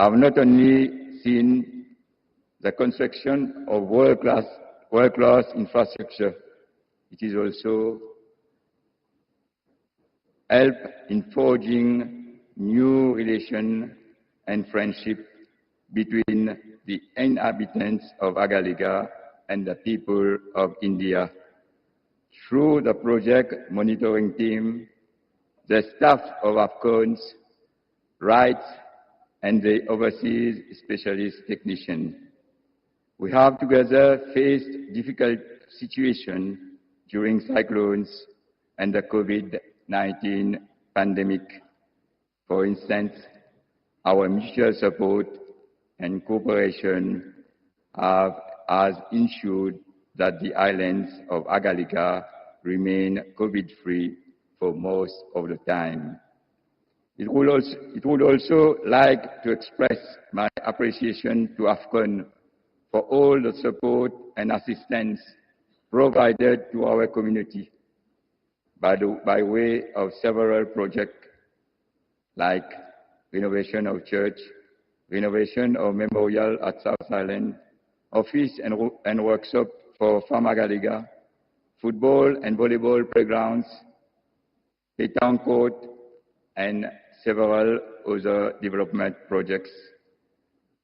have not only seen the construction of world-class infrastructure, it is also help in forging new relations and friendship between the inhabitants of Agalgea and the people of India. Through the project monitoring team, the staff of AFCON's rights and the overseas specialist technician. We have together faced difficult situations during cyclones and the COVID-19 pandemic. For instance, our mutual support and cooperation has ensured that the islands of Agalgea remain COVID-free for most of the time. It would also like to express my appreciation to AFCON for all the support and assistance provided to our community by way of several projects like renovation of church, renovation of memorial at South Island, office and workshop for Farm Agalgea, football and volleyball playgrounds, pétanque court, and several other development projects.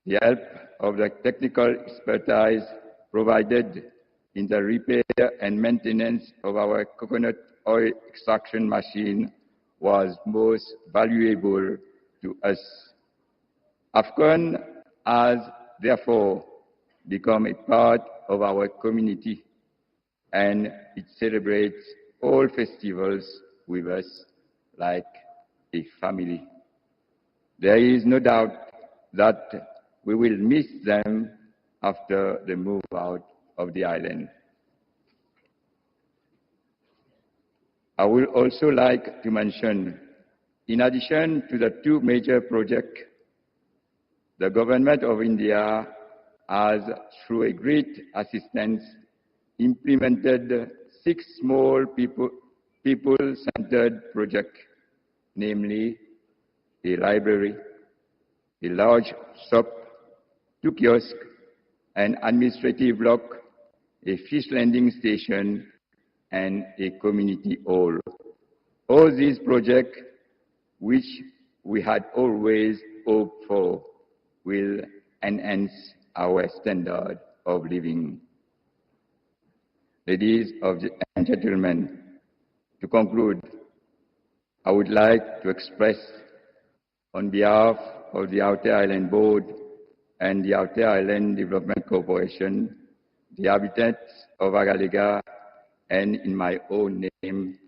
The help of the technical expertise provided in the repair and maintenance of our coconut oil extraction machine was most valuable to us. AFCON has therefore become a part of our community, and it celebrates all festivals with us like a family. There is no doubt that we will miss them after the move out of the island. I would also like to mention, in addition to the two major projects, the government of India has, through a great assistance, implemented 6 small people-centered projects, namely a library, a large shop, 2 kiosks, an administrative block, a fish landing station, and a community hall. All these projects, which we had always hoped for, will enhance our standard of living. Ladies and gentlemen, to conclude, I would like to express on behalf of the Outer Island Board and the Outer Island Development Corporation, the inhabitants of Agalgea, and in my own name,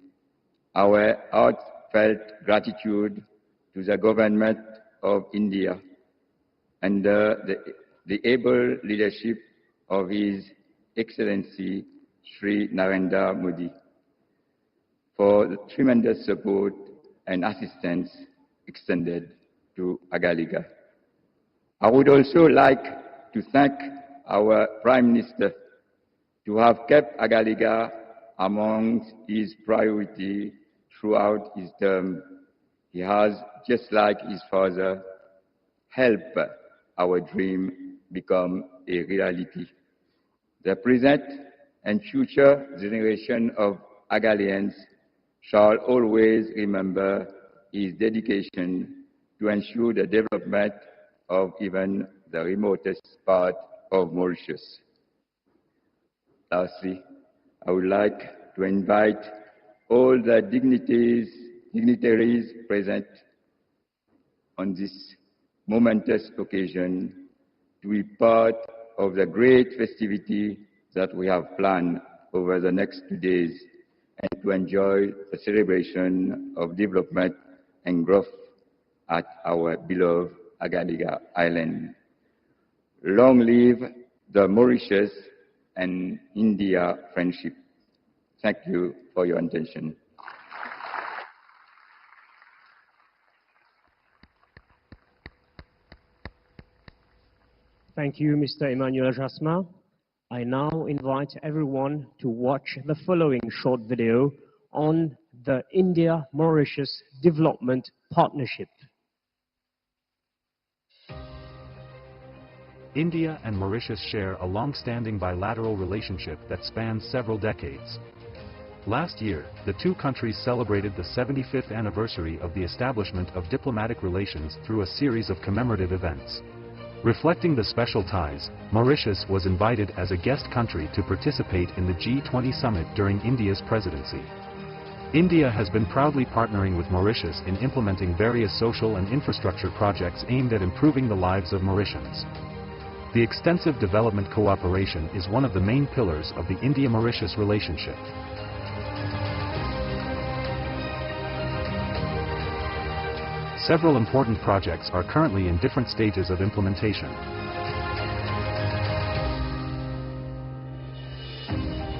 our heartfelt gratitude to the government of India under the able leadership of His Excellency Sri Narendra Modi for the tremendous support and assistance extended to Agalgea. I would also like to thank our Prime Minister to have kept Agalgea among his priorities throughout his term. He has, just like his father, helped our dream become a reality. The present and future generation of Agalians shall always remember his dedication to ensure the development of even the remotest part of Mauritius. Lastly, I would like to invite all the dignitaries present on this momentous occasion to be part of the great festivity that we have planned over the next 2 days and to enjoy the celebration of development and growth at our beloved Agalgea Island. Long live the Mauritius and India friendship. Thank you for your attention. Thank you, Mr. Emmanuel Jasmin. I now invite everyone to watch the following short video on the India-Mauritius Development Partnership. India and Mauritius share a long-standing bilateral relationship that spans several decades. Last year, the two countries celebrated the 75th anniversary of the establishment of diplomatic relations through a series of commemorative events. Reflecting the special ties, Mauritius was invited as a guest country to participate in the G20 summit during India's presidency. India has been proudly partnering with Mauritius in implementing various social and infrastructure projects aimed at improving the lives of Mauritians. The extensive development cooperation is one of the main pillars of the India-Mauritius relationship. Several important projects are currently in different stages of implementation.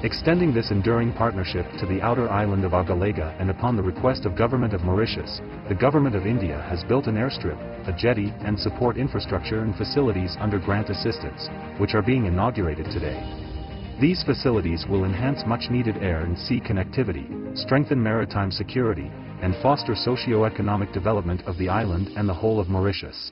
Extending this enduring partnership to the outer island of Agalgea, and upon the request of Government of Mauritius, the Government of India has built an airstrip, a jetty, and support infrastructure and facilities under grant assistance, which are being inaugurated today. These facilities will enhance much-needed air and sea connectivity, strengthen maritime security, and foster socio-economic development of the island and the whole of Mauritius.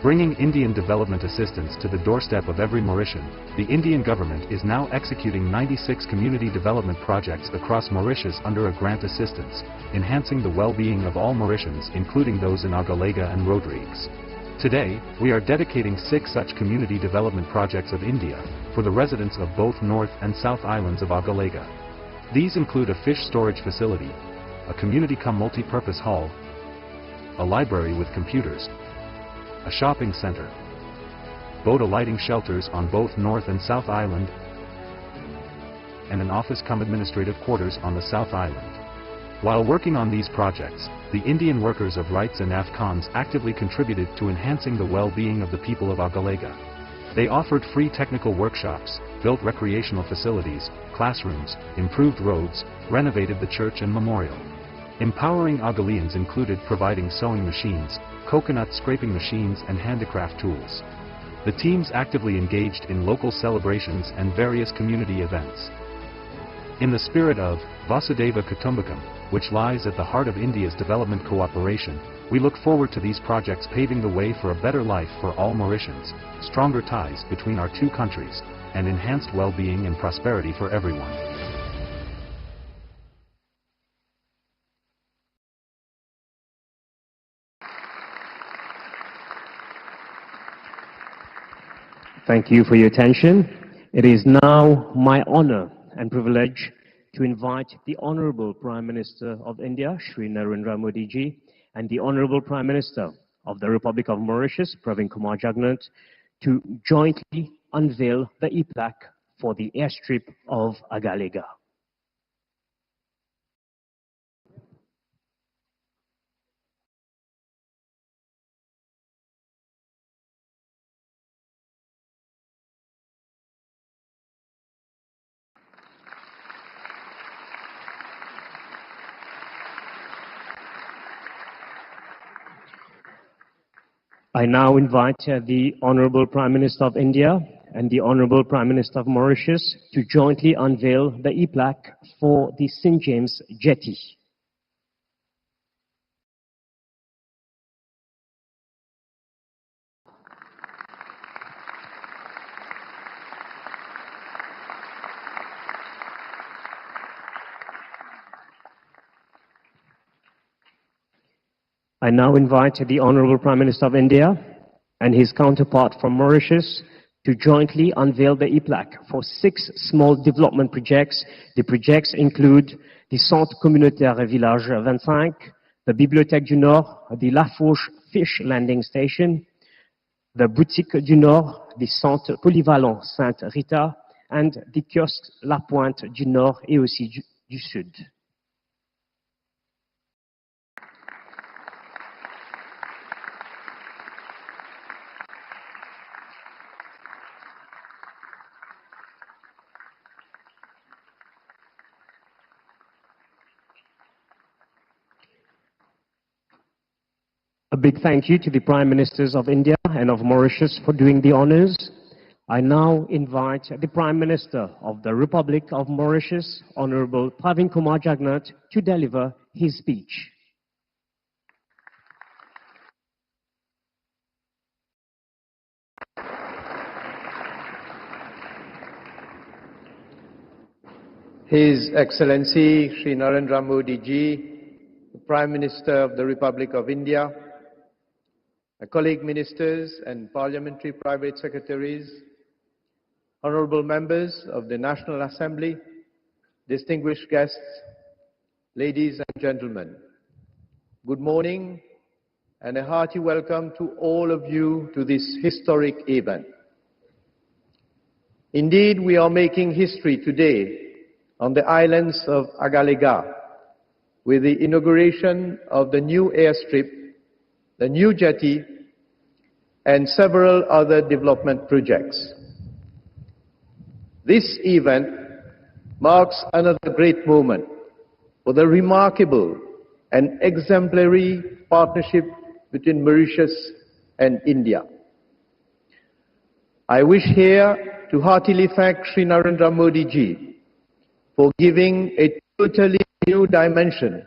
Bringing Indian development assistance to the doorstep of every Mauritian, the Indian government is now executing 96 community development projects across Mauritius under a grant assistance, enhancing the well-being of all Mauritians, including those in Agalgea and Rodrigues. Today, we are dedicating 6 such community development projects of India for the residents of both North and South Islands of Agalgea. These include a fish storage facility, a community-cum-multi-purpose hall, a library with computers, a shopping center, boat alighting shelters on both North and South Island, and an office-cum-administrative quarters on the South Island. While working on these projects, the Indian workers of rights and AFCONs actively contributed to enhancing the well-being of the people of Agalgea. They offered free technical workshops, built recreational facilities, classrooms, improved roads, renovated the church and memorial. Empowering Agaleans included providing sewing machines, coconut scraping machines, and handicraft tools. The teams actively engaged in local celebrations and various community events. In the spirit of Vasudhaiva Kutumbakam, which lies at the heart of India's development cooperation, we look forward to these projects paving the way for a better life for all Mauritians, stronger ties between our two countries, and enhanced well-being and prosperity for everyone. Thank you for your attention. It is now my honor and privilege to invite the Honorable Prime Minister of India, Shri Narendra Modi ji, and the Honorable Prime Minister of the Republic of Mauritius, Modi Jugnauth, to jointly unveil the e-plaque for the airstrip of Agalgea. I now invite the Honorable Prime Minister of India and the Honorable Prime Minister of Mauritius to jointly unveil the e-plaque for the St. James jetty. I now invite the Honorable Prime Minister of India and his counterpart from Mauritius to jointly unveil the e-plaque for 6 small development projects. The projects include the Centre Communautaire Village 25, the Bibliothèque du Nord, the La Fourche Fish Landing Station, the Boutique du Nord, the Centre Polyvalent Sainte Rita, and the Kiosque La Pointe du Nord et aussi du Sud. A big thank you to the Prime Ministers of India and of Mauritius for doing the honors. I now invite the Prime Minister of the Republic of Mauritius, Honorable Modi Jugnauth, to deliver his speech. His Excellency Shri Narendra Modi Ji, the Prime Minister of the Republic of India, my colleague ministers and parliamentary private secretaries, honorable members of the National Assembly, distinguished guests, ladies and gentlemen, good morning and a hearty welcome to all of you to this historic event. Indeed, we are making history today on the islands of Agalgea with the inauguration of the new airstrip, the new jetty, and several other development projects. This event marks another great moment for the remarkable and exemplary partnership between Mauritius and India. I wish here to heartily thank Shri Narendra Modi Ji for giving a totally new dimension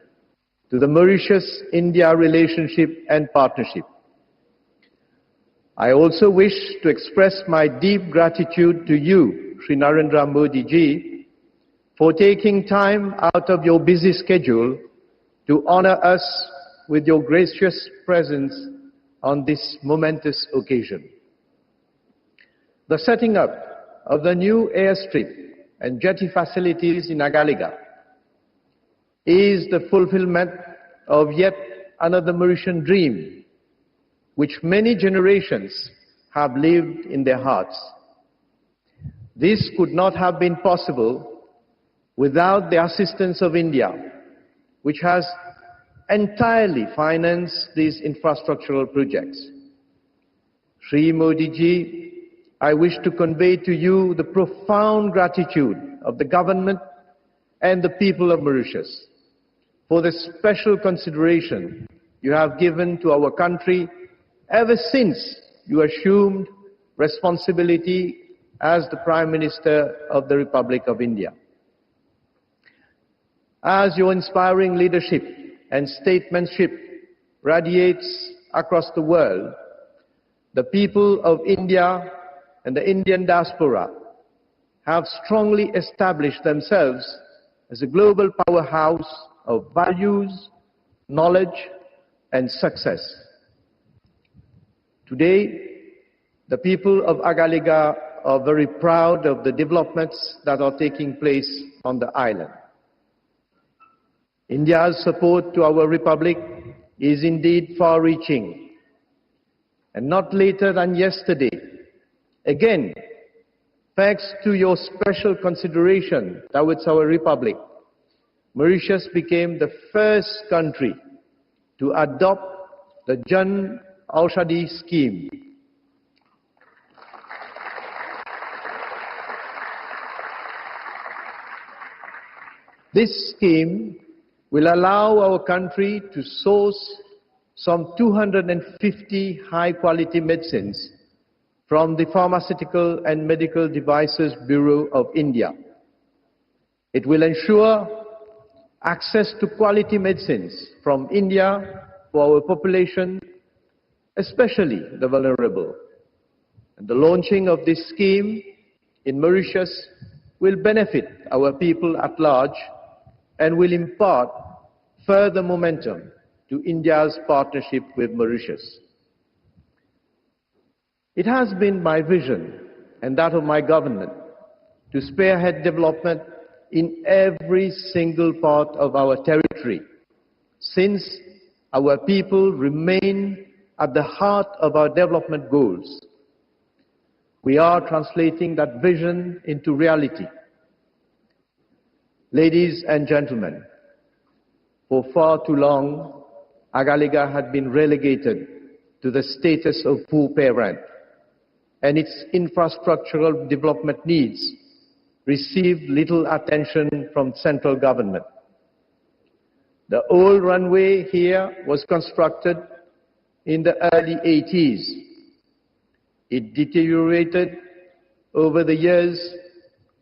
to the Mauritius-India relationship and partnership. I also wish to express my deep gratitude to you, Shri Narendra Modi Ji, for taking time out of your busy schedule to honor us with your gracious presence on this momentous occasion. The setting up of the new airstrip and jetty facilities in Agalgea is the fulfillment of yet another Mauritian dream, which many generations have lived in their hearts. This could not have been possible without the assistance of India, which has entirely financed these infrastructural projects. Shri Modi Ji, I wish to convey to you the profound gratitude of the government and the people of Mauritius for the special consideration you have given to our country ever since you assumed responsibility as the Prime Minister of the Republic of India. As your inspiring leadership and statesmanship radiates across the world, the people of India and the Indian diaspora have strongly established themselves as a global powerhouse of values, knowledge, and success. Today, the people of Agalgea are very proud of the developments that are taking place on the island. India's support to our republic is indeed far-reaching, and not later than yesterday, again, thanks to your special consideration towards our republic, Mauritius became the first country to adopt the Jan Aushadhi scheme. This scheme will allow our country to source some 250 high-quality medicines from the Pharmaceutical and Medical Devices Bureau of India. It will ensure access to quality medicines from India for our population, especially the vulnerable. And the launching of this scheme in Mauritius will benefit our people at large and will impart further momentum to India's partnership with Mauritius. It has been my vision and that of my government to spearhead development in every single part of our territory, since our people remain at the heart of our development goals. We are translating that vision into reality. Ladies and gentlemen, for far too long, Agalgea had been relegated to the status of poor parent, and its infrastructural development needs received little attention from central government. The old runway here was constructed in the early 80s. It deteriorated over the years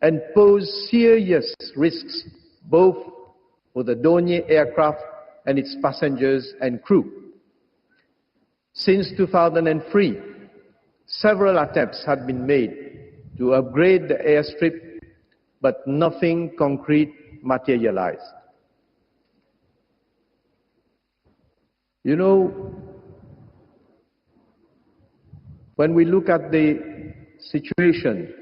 and posed serious risks both for the Dornier aircraft and its passengers and crew. Since 2003, several attempts had been made to upgrade the airstrip but nothing concrete materialized. You know, when we look at the situation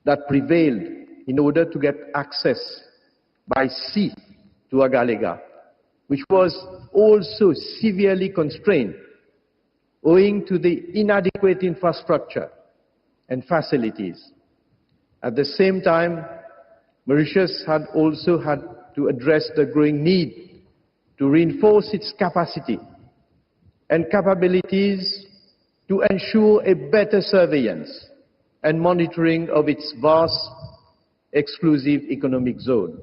that prevailed in order to get access by sea to Agalgea, which was also severely constrained owing to the inadequate infrastructure and facilities. At the same time, Mauritius had also had to address the growing need to reinforce its capacity and capabilities to ensure a better surveillance and monitoring of its vast exclusive economic zone.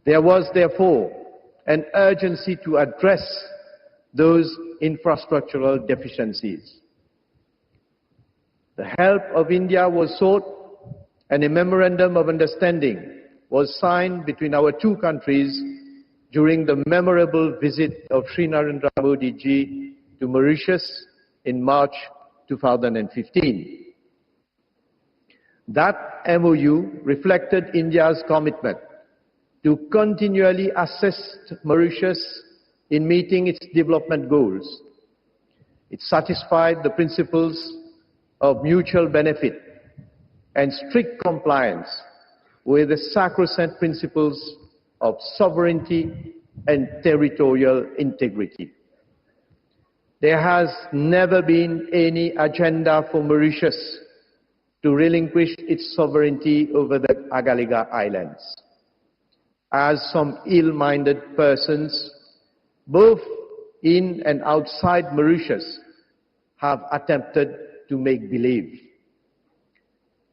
There was therefore an urgency to address those infrastructural deficiencies. The help of India was sought, and a memorandum of understanding was signed between our two countries during the memorable visit of Sri Narendra Modi ji to Mauritius in March 2015. That MOU reflected India's commitment to continually assist Mauritius in meeting its development goals. It satisfied the principles of mutual benefit and strict compliance with the sacrosanct principles of sovereignty and territorial integrity. There has never been any agenda for Mauritius to relinquish its sovereignty over the Agalgea Islands, as some ill-minded persons, both in and outside Mauritius, have attempted to make believe.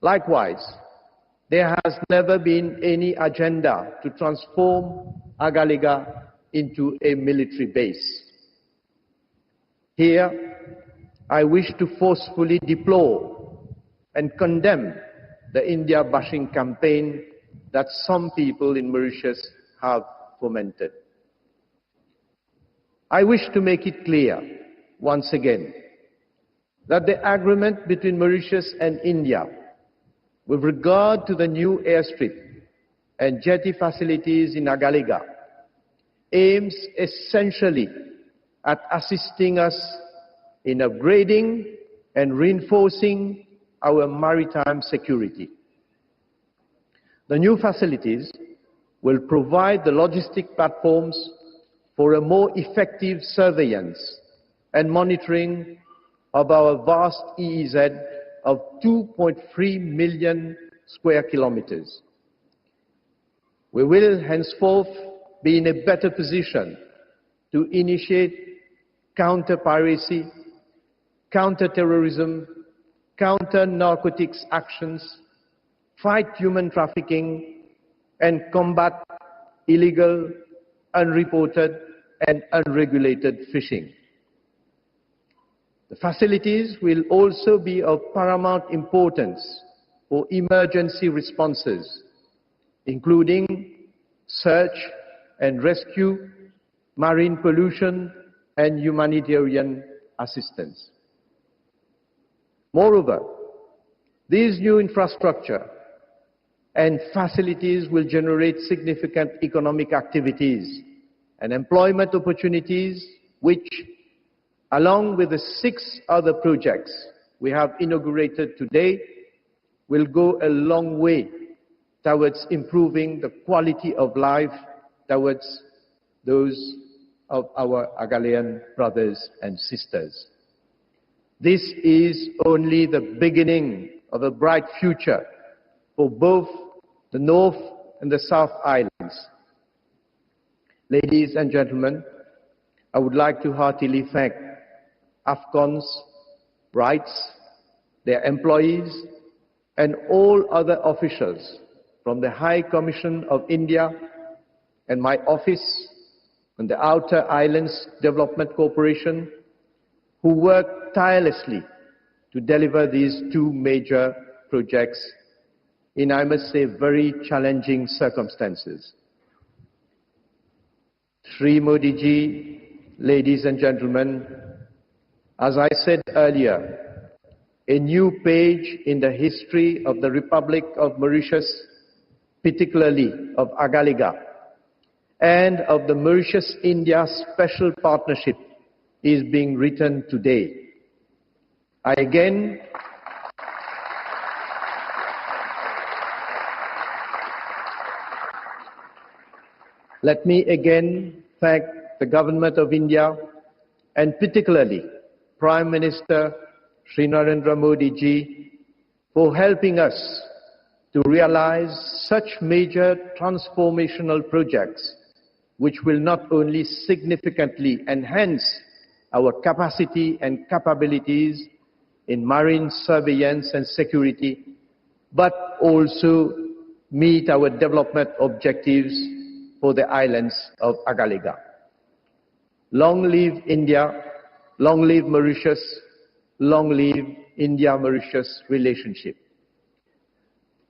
Likewise, there has never been any agenda to transform Agalgea into a military base. Here, I wish to forcefully deplore and condemn the India bashing campaign that some people in Mauritius have fomented. I wish to make it clear, once again, that the agreement between Mauritius and India with regard to the new airstrip and jetty facilities in Agalgea aims essentially at assisting us in upgrading and reinforcing our maritime security. The new facilities will provide the logistic platforms for a more effective surveillance and monitoring of our vast EEZ of 2.3 million square kilometers. We will henceforth be in a better position to initiate counter-piracy, counter-terrorism, counter-narcotics actions, fight human trafficking, and combat illegal, unreported, and unregulated fishing. The facilities will also be of paramount importance for emergency responses, including search and rescue, marine pollution, and humanitarian assistance. Moreover, these new infrastructure and facilities will generate significant economic activities and employment opportunities which, along with the 6 other projects we have inaugurated today, will go a long way towards improving the quality of life towards those of our Agalean brothers and sisters. This is only the beginning of a bright future for both the North and the South Islands. Ladies and gentlemen, I would like to heartily thank AFCON's rights, their employees, and all other officials from the High Commission of India and my office and the Outer Islands Development Corporation, who worked tirelessly to deliver these 2 major projects in, I must say, very challenging circumstances. Shri Modi ji, ladies and gentlemen, as I said earlier, a new page in the history of the Republic of Mauritius particularly of Agalgea and of the Mauritius-India Special Partnership, is being written today. Let me again thank the Government of India and particularly Prime Minister Shri Narendra Modi ji for helping us to realize such major transformational projects which will not only significantly enhance our capacity and capabilities in marine surveillance and security, but also meet our development objectives for the islands of Agalgea. Long live India, long live Mauritius, long live India-Mauritius relationship.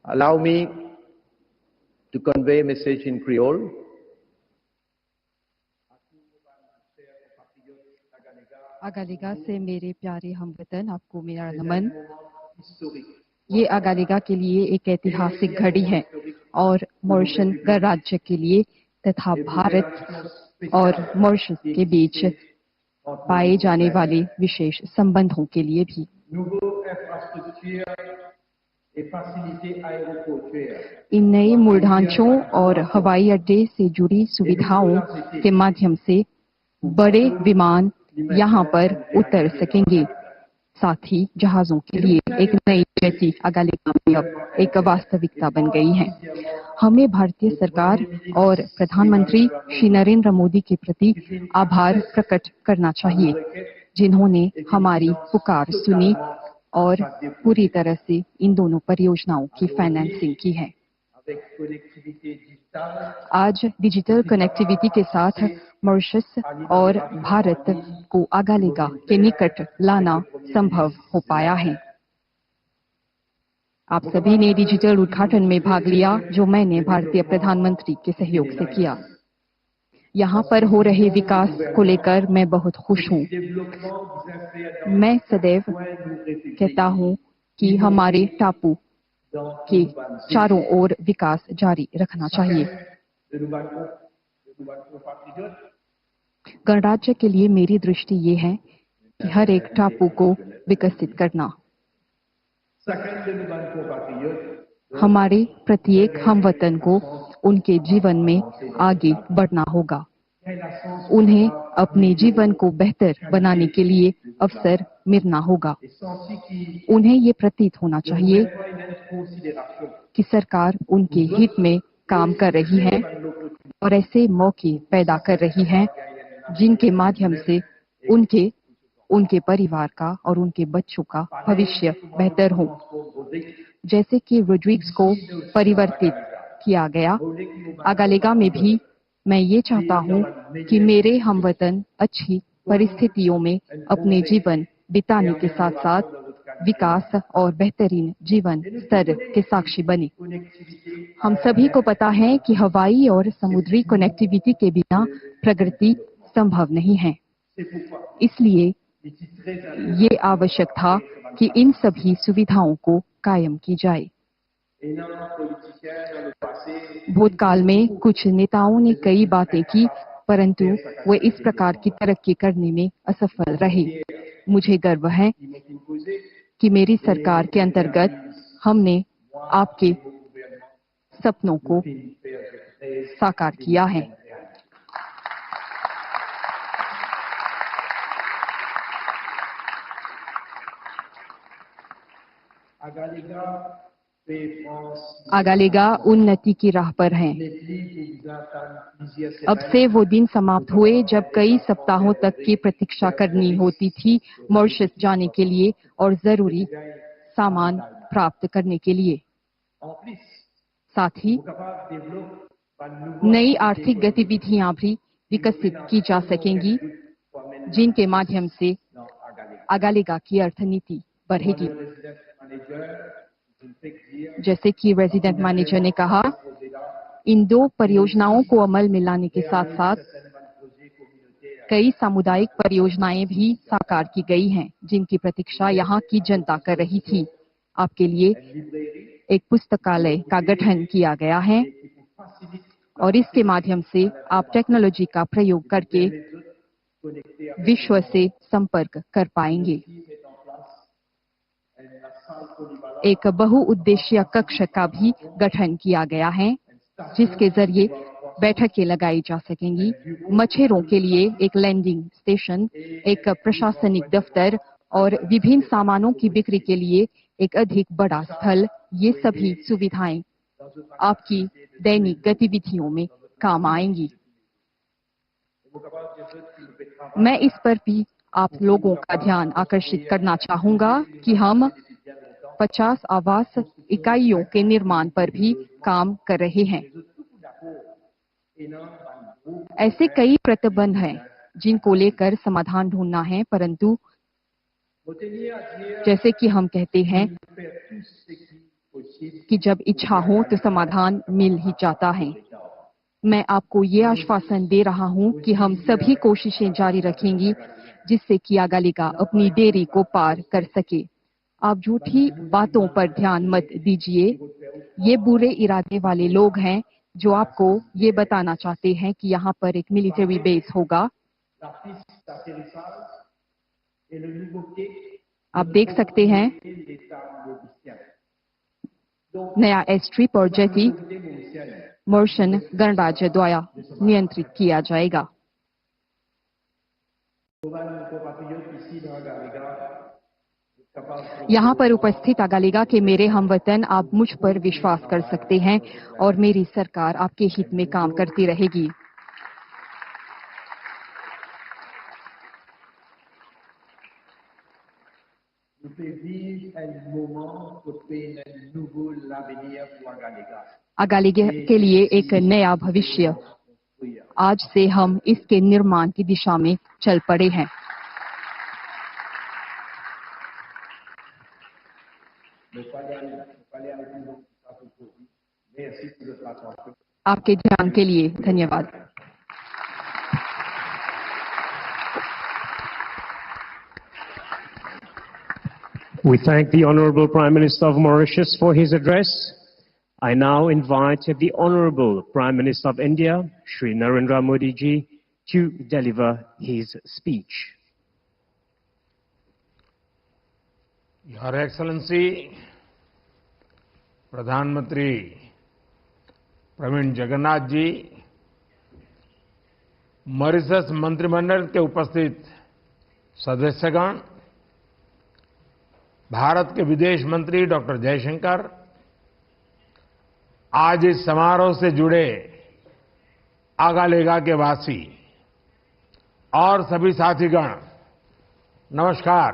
Allow me to convey a message in Creole. अगालिगा से मेरे प्यारे हमवतन, आपको मेरा नमन। ये अगालिगा के लिए एक ऐतिहासिक घड़ी है और मॉरिशस गणराज्य के लिए तथा भारत और मॉरिशस के बीच पाए जाने वाले विशेष संबंधों के लिए भी। इन नए मूल ढांचों और हवाई अड्डे से जुड़ी सुविधाओं के माध्यम से बड़े विमान यहाँ पर उतर सकेंगे। साथ ही जहाजों के लिए एक नई जेटी अगालिगा में अब एक वास्तविकता बन गई है। हमें भारतीय सरकार और प्रधानमंत्री श्री नरेंद्र मोदी के प्रति आभार प्रकट करना चाहिए, जिन्होंने हमारी पुकार सुनी और पूरी तरह से इन दोनों परियोजनाओं की फाइनेंसिंग की है। आज डिजिटल कनेक्टिविटी के साथ मॉरिशस और भारत को अगालिगा के निकट लाना संभव हो पाया है। आप सभी ने डिजिटल उद्घाटन में भाग लिया, जो मैंने भारतीय प्रधानमंत्री के सहयोग से किया। यहाँ पर हो रहे विकास को लेकर मैं बहुत खुश हूँ। मैं सदैव कहता हूँ कि हमारे टापू के चारों ओर विकास जारी रखना चाहिए। गणराज्य के लिए मेरी दृष्टि ये है कि हर एक टापू को विकसित करना। हमारे प्रत्येक हमवतन को उनके जीवन में आगे बढ़ना होगा। उन्हें अपने जीवन को बेहतर बनाने के लिए अवसर मिलना होगा। उन्हें ये प्रतीत होना चाहिए कि सरकार उनके हित में काम कर रही है और ऐसे मौके पैदा कर रही है जिनके माध्यम से उनके परिवार का और उनके बच्चों का भविष्य बेहतर हो। जैसे कि रोड्रिग्स को परिवर्तित किया गया, अगालिगा में भी मैं ये चाहता हूँ कि मेरे हमवतन अच्छी परिस्थितियों में अपने जीवन बिताने के साथ साथ विकास और बेहतरीन जीवन स्तर के साक्षी बने। हम सभी को पता है कि हवाई और समुद्री कनेक्टिविटी के बिना प्रगति संभव नहीं है। इसलिए ये आवश्यक था कि इन सभी सुविधाओं को कायम की जाए। भूतकाल में कुछ नेताओं ने कई बातें की, परंतु वे इस प्रकार की तरक्की करने में असफल रहे। मुझे गर्व है कि मेरी सरकार के अंतर्गत हमने आपके सपनों को साकार किया है। अगालिगा उन्नति की राह पर है। अब से वो दिन समाप्त हुए जब कई सप्ताहों तक की प्रतीक्षा करनी होती थी मॉरिशस जाने के लिए और जरूरी सामान प्राप्त करने के लिए। साथ ही नई आर्थिक गतिविधियां भी विकसित की जा सकेंगी, जिनके माध्यम से अगालिगा की अर्थनीति बढ़ेगी। जैसे कि रेजिडेंट मैनेजर ने कहा, इन दो परियोजनाओं को अमल में लाने के साथ साथ कई सामुदायिक परियोजनाएं भी साकार की गई हैं, जिनकी प्रतीक्षा यहाँ की जनता कर रही थी। आपके लिए एक पुस्तकालय का गठन किया गया है और इसके माध्यम से आप टेक्नोलॉजी का प्रयोग करके विश्व से संपर्क कर पाएंगे। एक बहुउद्देशीय कक्ष का भी गठन किया गया है जिसके जरिए बैठकें लगाई जा सकेंगी। मछेरों के लिए एक लैंडिंग स्टेशन, एक प्रशासनिक दफ्तर और विभिन्न सामानों की बिक्री के लिए एक अधिक बड़ा स्थल, ये सभी सुविधाएं आपकी दैनिक गतिविधियों में काम आएंगी। मैं इस पर भी आप लोगों का ध्यान आकर्षित करना चाहूंगा कि हम 50 आवास इकाइयों के निर्माण पर भी काम कर रहे हैं। ऐसे कई प्रतिबंध हैं जिनको लेकर समाधान ढूंढना है, परंतु जैसे कि हम कहते हैं कि जब इच्छा हो तो समाधान मिल ही जाता है। मैं आपको ये आश्वासन दे रहा हूं कि हम सभी कोशिशें जारी रखेंगी जिससे कि अगालिगा अपनी देरी को पार कर सके। आप झूठी बातों पर ध्यान मत दीजिए। ये बुरे इरादे वाले लोग हैं जो आपको ये बताना चाहते हैं कि यहाँ पर एक मिलिट्री बेस होगा। आप देख सकते हैं नया एयरस्ट्रिप और जेटी मॉरिशस गणराज्य द्वारा नियंत्रित किया जाएगा। यहाँ पर उपस्थित अगालिगा के मेरे हमवतन, आप मुझ पर विश्वास कर सकते हैं और मेरी सरकार आपके हित में काम करती रहेगी। अगालिगा के लिए एक नया भविष्य, आज से हम इसके निर्माण की दिशा में चल पड़े हैं। आपके ध्यान के लिए धन्यवाद। We thank the Honorable Prime Minister of Mauritius for his address. I now invite the Honorable Prime Minister of India, Shri Narendra Modi ji, to deliver his speech. Your Excellency, प्रधानमंत्री प्रवीण जगन्नाथ जी, मॉरिशस मंत्रिमंडल के उपस्थित सदस्यगण, भारत के विदेश मंत्री doctor Jaishankar, आज इस समारोह से जुड़े आगालेगा के वासी और सभी साथीगण, नमस्कार।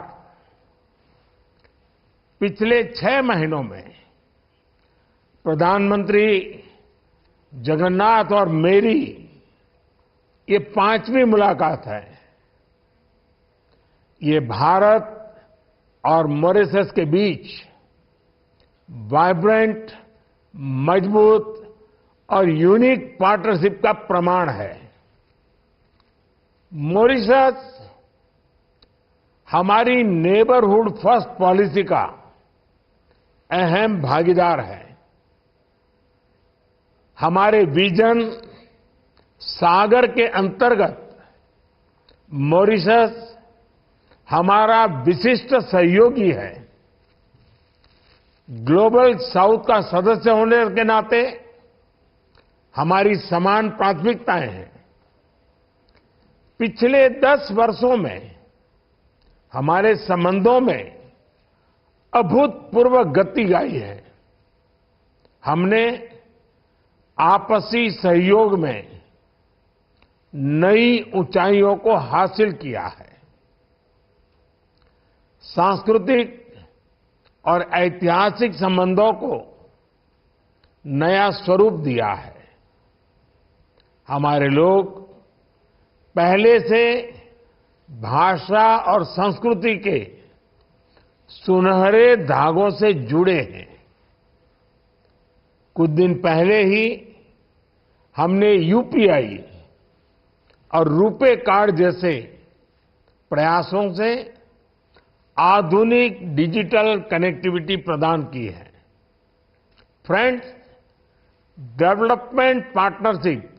पिछले 6 महीनों में प्रधानमंत्री जगन्नाथ और मेरी ये 5वीं मुलाकात है। ये भारत और मॉरिशस के बीच वाइब्रेंट, मजबूत और यूनिक पार्टनरशिप का प्रमाण है। मॉरिशस हमारी नेबरहुड फर्स्ट पॉलिसी का अहम भागीदार है। हमारे विजन सागर के अंतर्गत मॉरिशस हमारा विशिष्ट सहयोगी है। ग्लोबल साउथ का सदस्य होने के नाते हमारी समान प्राथमिकताएं हैं। पिछले 10 वर्षों में हमारे संबंधों में अभूतपूर्व गति आई है। हमने आपसी सहयोग में नई ऊंचाइयों को हासिल किया है। सांस्कृतिक और ऐतिहासिक संबंधों को नया स्वरूप दिया है। हमारे लोग पहले से भाषा और संस्कृति के सुनहरे धागों से जुड़े हैं। कुछ दिन पहले ही हमने यूपीआई और रुपे कार्ड जैसे प्रयासों से आधुनिक डिजिटल कनेक्टिविटी प्रदान की है। फ्रेंड्स, डेवलपमेंट पार्टनरशिप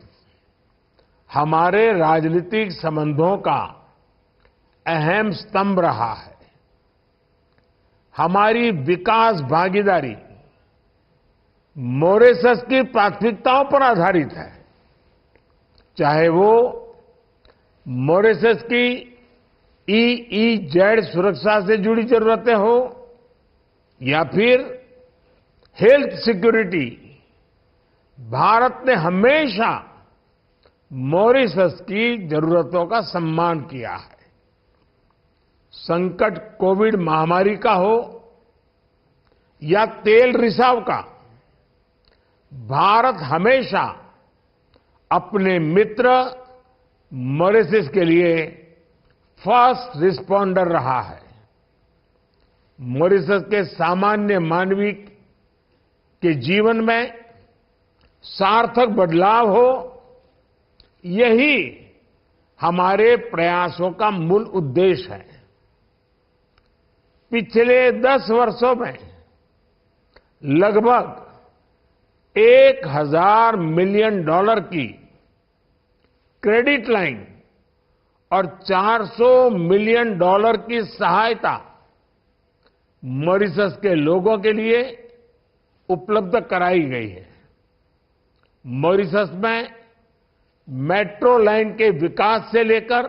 हमारे राजनीतिक संबंधों का अहम स्तंभ रहा है। हमारी विकास भागीदारी मॉरिशस की प्राथमिकताओं पर आधारित है, चाहे वो मॉरिशस की EEZ सुरक्षा से जुड़ी जरूरतें हो या फिर हेल्थ सिक्योरिटी। भारत ने हमेशा मॉरिशस की जरूरतों का सम्मान किया है। संकट कोविड महामारी का हो या तेल रिसाव का, भारत हमेशा अपने मित्र मॉरिशस के लिए फर्स्ट रिस्पॉन्डर रहा है। मॉरिशस के सामान्य मानवीय के जीवन में सार्थक बदलाव हो, यही हमारे प्रयासों का मूल उद्देश्य है। पिछले 10 वर्षों में लगभग $1000 मिलियन की क्रेडिट लाइन और $400 मिलियन की सहायता मॉरिशस के लोगों के लिए उपलब्ध कराई गई है। मॉरिशस में मेट्रो लाइन के विकास से लेकर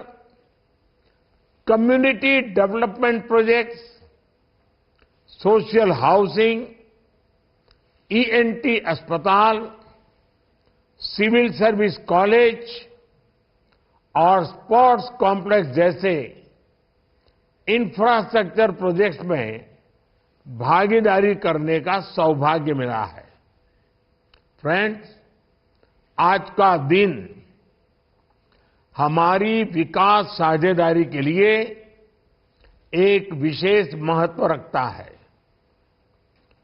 community development projects, social housing, ENT अस्पताल, सिविल सर्विस कॉलेज और स्पोर्ट्स कॉम्प्लेक्स जैसे इंफ्रास्ट्रक्चर प्रोजेक्ट्स में भागीदारी करने का सौभाग्य मिला है। फ्रेंड्स, आज का दिन हमारी विकास साझेदारी के लिए एक विशेष महत्व रखता है।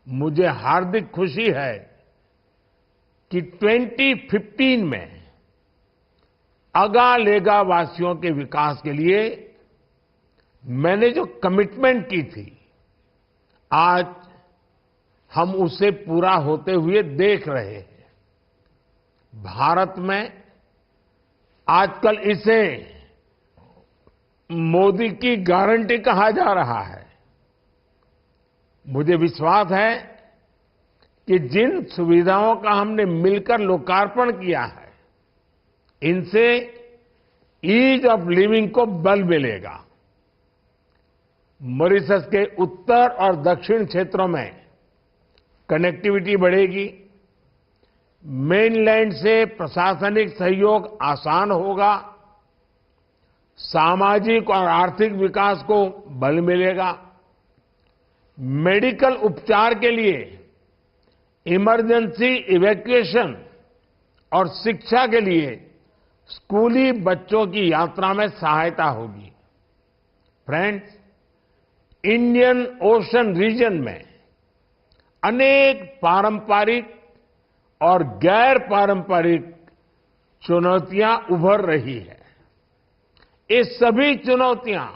मुझे हार्दिक खुशी है कि 2015 में अगालेगा वासियों के विकास के लिए मैंने जो कमिटमेंट की थी, आज हम उसे पूरा होते हुए देख रहे हैं। भारत में आजकल इसे मोदी की गारंटी कहा जा रहा है। मुझे विश्वास है कि जिन सुविधाओं का हमने मिलकर लोकार्पण किया है, इनसे ईज ऑफ लिविंग को बल मिलेगा। मॉरिशस के उत्तर और दक्षिण क्षेत्रों में कनेक्टिविटी बढ़ेगी, मेनलैंड से प्रशासनिक सहयोग आसान होगा, सामाजिक और आर्थिक विकास को बल मिलेगा, मेडिकल उपचार के लिए इमरजेंसी इवैक्यूएशन और शिक्षा के लिए स्कूली बच्चों की यात्रा में सहायता होगी। फ्रेंड्स, इंडियन ओशन रीजन में अनेक पारंपरिक और गैर पारंपरिक चुनौतियां उभर रही है। ये सभी चुनौतियां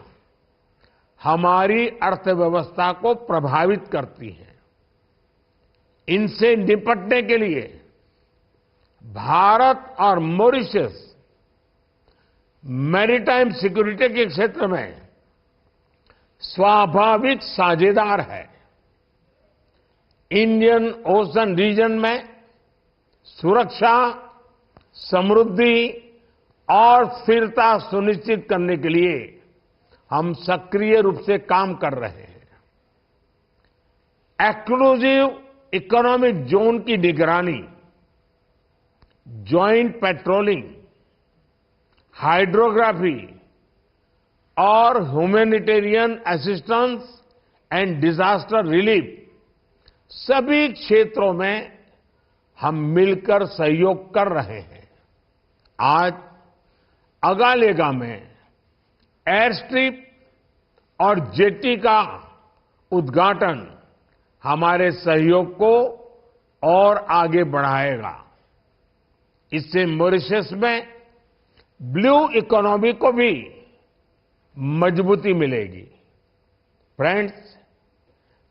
हमारी अर्थव्यवस्था को प्रभावित करती हैं। इनसे निपटने के लिए भारत और मॉरिशस मैरीटाइम सिक्योरिटी के क्षेत्र में स्वाभाविक साझेदार है। इंडियन ओशन रीजन में सुरक्षा, समृद्धि और स्थिरता सुनिश्चित करने के लिए हम सक्रिय रूप से काम कर रहे हैं। एक्सक्लूसिव इकोनॉमिक जोन की निगरानी, ज्वाइंट पेट्रोलिंग, हाइड्रोग्राफी और humanitarian assistance and disaster relief, सभी क्षेत्रों में हम मिलकर सहयोग कर रहे हैं। आज अगालेगा में एयरस्ट्रिप और जेटी का उद्घाटन हमारे सहयोग को और आगे बढ़ाएगा। इससे मॉरिशस में ब्लू इकोनॉमी को भी मजबूती मिलेगी। फ्रेंड्स,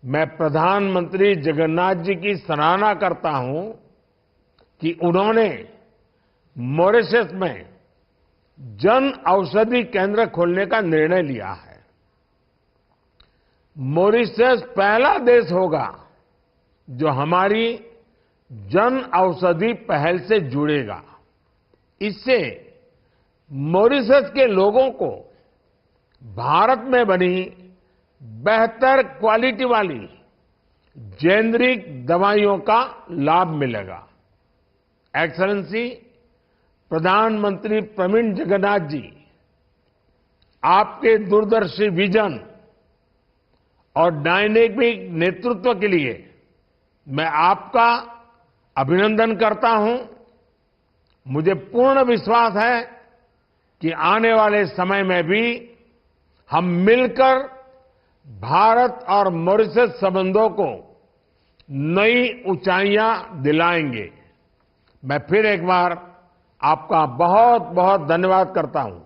मैं प्रधानमंत्री जगन्नाथ जी की सराहना करता हूं कि उन्होंने मॉरिशस में जन औषधि केंद्र खोलने का निर्णय लिया है। मॉरिशस पहला देश होगा जो हमारी जन औषधि पहल से जुड़ेगा। इससे मॉरिशस के लोगों को भारत में बनी बेहतर क्वालिटी वाली जेनेरिक दवाइयों का लाभ मिलेगा। एक्सेलेंसी, प्रधानमंत्री प्रवीण जगन्नाथ जी, आपके दूरदर्शी विजन और डायनेमिक नेतृत्व के लिए मैं आपका अभिनंदन करता हूं। मुझे पूर्ण विश्वास है कि आने वाले समय में भी हम मिलकर भारत और मॉरिशस संबंधों को नई ऊंचाइयां दिलाएंगे। मैं फिर एक बार आपका बहुत बहुत धन्यवाद करता हूं।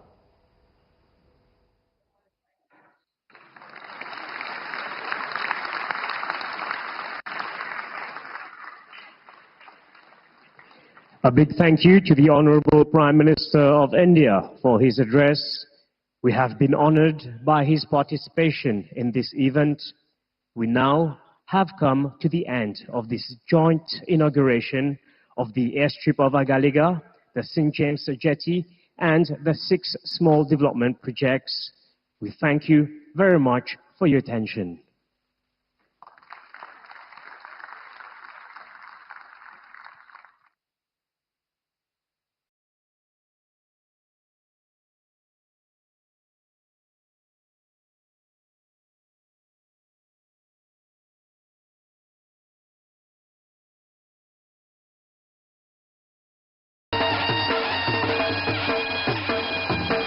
A big thank you to the Honorable Prime Minister of India for his address. We have been honored by his participation in this event. We now have come to the end of this joint inauguration of the airstrip of Agalgea, the St. James jetty, and the 6 small development projects. We thank you very much for your attention.